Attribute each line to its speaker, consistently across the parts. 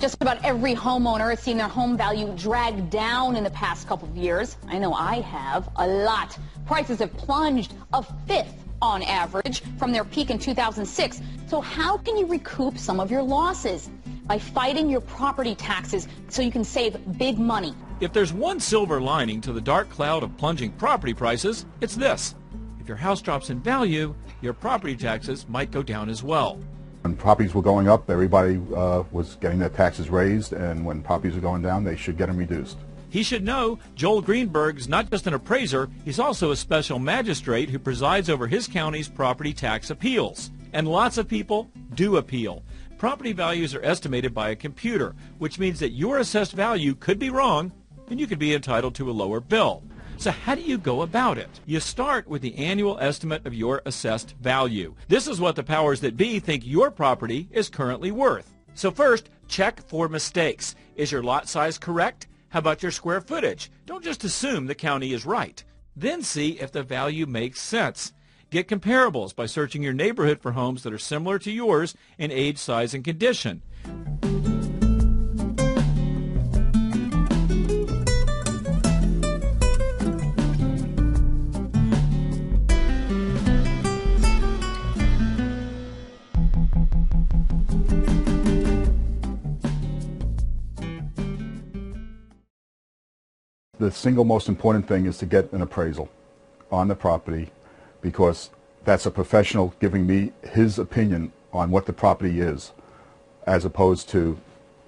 Speaker 1: Just about every homeowner has seen their home value drag down in the past couple of years. I know I have, a lot. Prices have plunged a fifth on average from their peak in 2006. So how can you recoup some of your losses? By fighting your property taxes so you can save big money.
Speaker 2: If there's one silver lining to the dark cloud of plunging property prices, it's this. If your house drops in value, your property taxes might go down as well.
Speaker 3: When properties were going up, everybody was getting their taxes raised, and when properties are going down, they should get them reduced.
Speaker 2: He should know Joel Greenberg's not just an appraiser, he's also a special magistrate who presides over his county's property tax appeals. And lots of people do appeal. Property values are estimated by a computer, which means that your assessed value could be wrong and you could be entitled to a lower bill. So how do you go about it? You start with the annual estimate of your assessed value. This is what the powers that be think your property is currently worth. So first, check for mistakes. Is your lot size correct? How about your square footage? Don't just assume the county is right. Then see if the value makes sense. Get comparables by searching your neighborhood for homes that are similar to yours in age, size, and condition.
Speaker 3: The single most important thing is to get an appraisal on the property, because that's a professional giving me his opinion on what the property is, as opposed to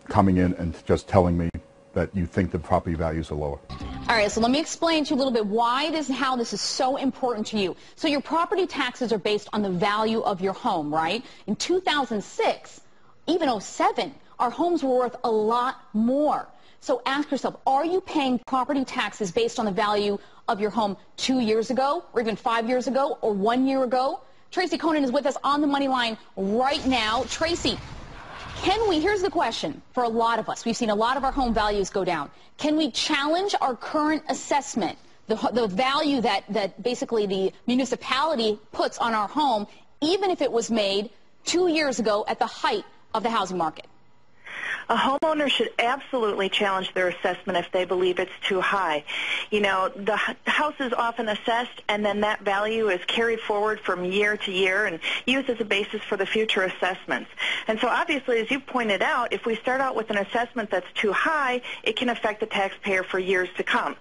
Speaker 3: coming in and just telling me that you think the property values are lower.
Speaker 1: All right, so let me explain to you a little bit why this and how this is so important to you. So your property taxes are based on the value of your home, right? In 2006, even 07, our homes were worth a lot more. So ask yourself, are you paying property taxes based on the value of your home 2 years ago, or even 5 years ago, or 1 year ago? Tracy Conan is with us on the money line right now. Tracy, here's the question for a lot of us. We've seen a lot of our home values go down. Can we challenge our current assessment, the value that basically the municipality puts on our home, even if it was made 2 years ago at the height of the housing market?
Speaker 4: A homeowner should absolutely challenge their assessment if they believe it's too high. You know, the house is often assessed, and then that value is carried forward from year to year and used as a basis for the future assessments. And so obviously, as you pointed out, if we start out with an assessment that's too high, it can affect the taxpayer for years to come.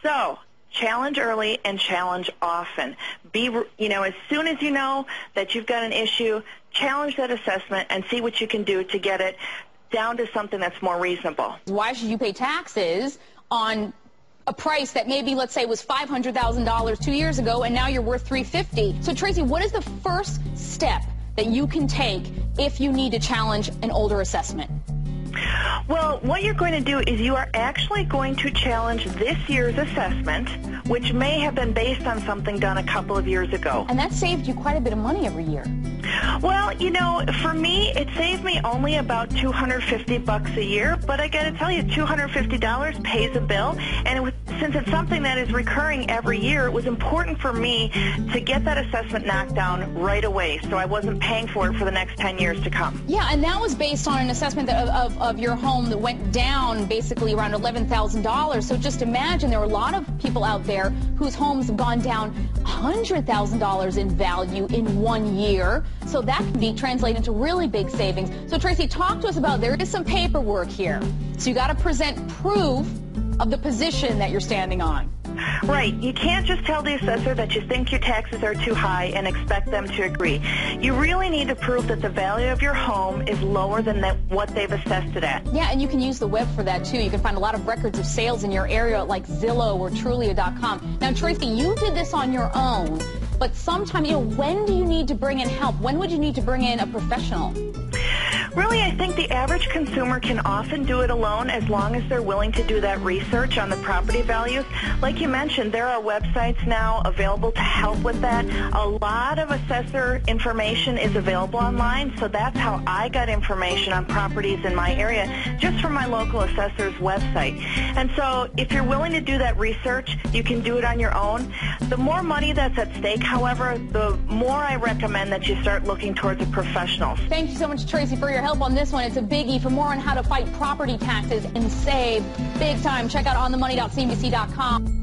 Speaker 4: So challenge early and challenge often. As soon as you know that you've got an issue, challenge that assessment and see what you can do to get it down to something that's more reasonable.
Speaker 1: Why should you pay taxes on a price that maybe, let's say, was $500,000 2 years ago, and now you're worth $350,000? So, Tracy, what is the first step that you can take if you need to challenge an older assessment?
Speaker 4: Well, what you're going to do is you are actually going to challenge this year's assessment, which may have been based on something done a couple of years ago.
Speaker 1: And that saved you quite a bit of money every year.
Speaker 4: Well, for me, it saved me only about $250 a year, but I got to tell you, $250 pays a bill, and since it's something that is recurring every year, it was important for me to get that assessment knocked down right away, so I wasn't paying for it for the next 10 years to come.
Speaker 1: Yeah, and that was based on an assessment of your home that went down basically around $11,000. So just imagine there are a lot of people out there whose homes have gone down $100,000 in value in 1 year. So that can be translated into really big savings. So Tracy, talk to us about, there is some paperwork here. So you got to present proof of the position that you're standing on.
Speaker 4: Right. You can't just tell the assessor that you think your taxes are too high and expect them to agree. You really need to prove that the value of your home is lower than what they've assessed it at.
Speaker 1: Yeah, and you can use the web for that, too. You can find a lot of records of sales in your area like Zillow or Trulia.com. Now, Tracy, you did this on your own, but sometimes, when do you need to bring in help? When would you need to bring in a professional?
Speaker 4: Really, I think the average consumer can often do it alone as long as they're willing to do that research on the property values. Like you mentioned, there are websites now available to help with that. A lot of assessor information is available online, so that's how I got information on properties in my area, just from my local assessor's website. And so if you're willing to do that research, you can do it on your own. The more money that's at stake, however, the more I recommend that you start looking towards a professional.
Speaker 1: Thank you so much, Tracy, for your help. help on this one. It's a biggie. For more on how to fight property taxes and save big time, check out onthemoney.cnbc.com.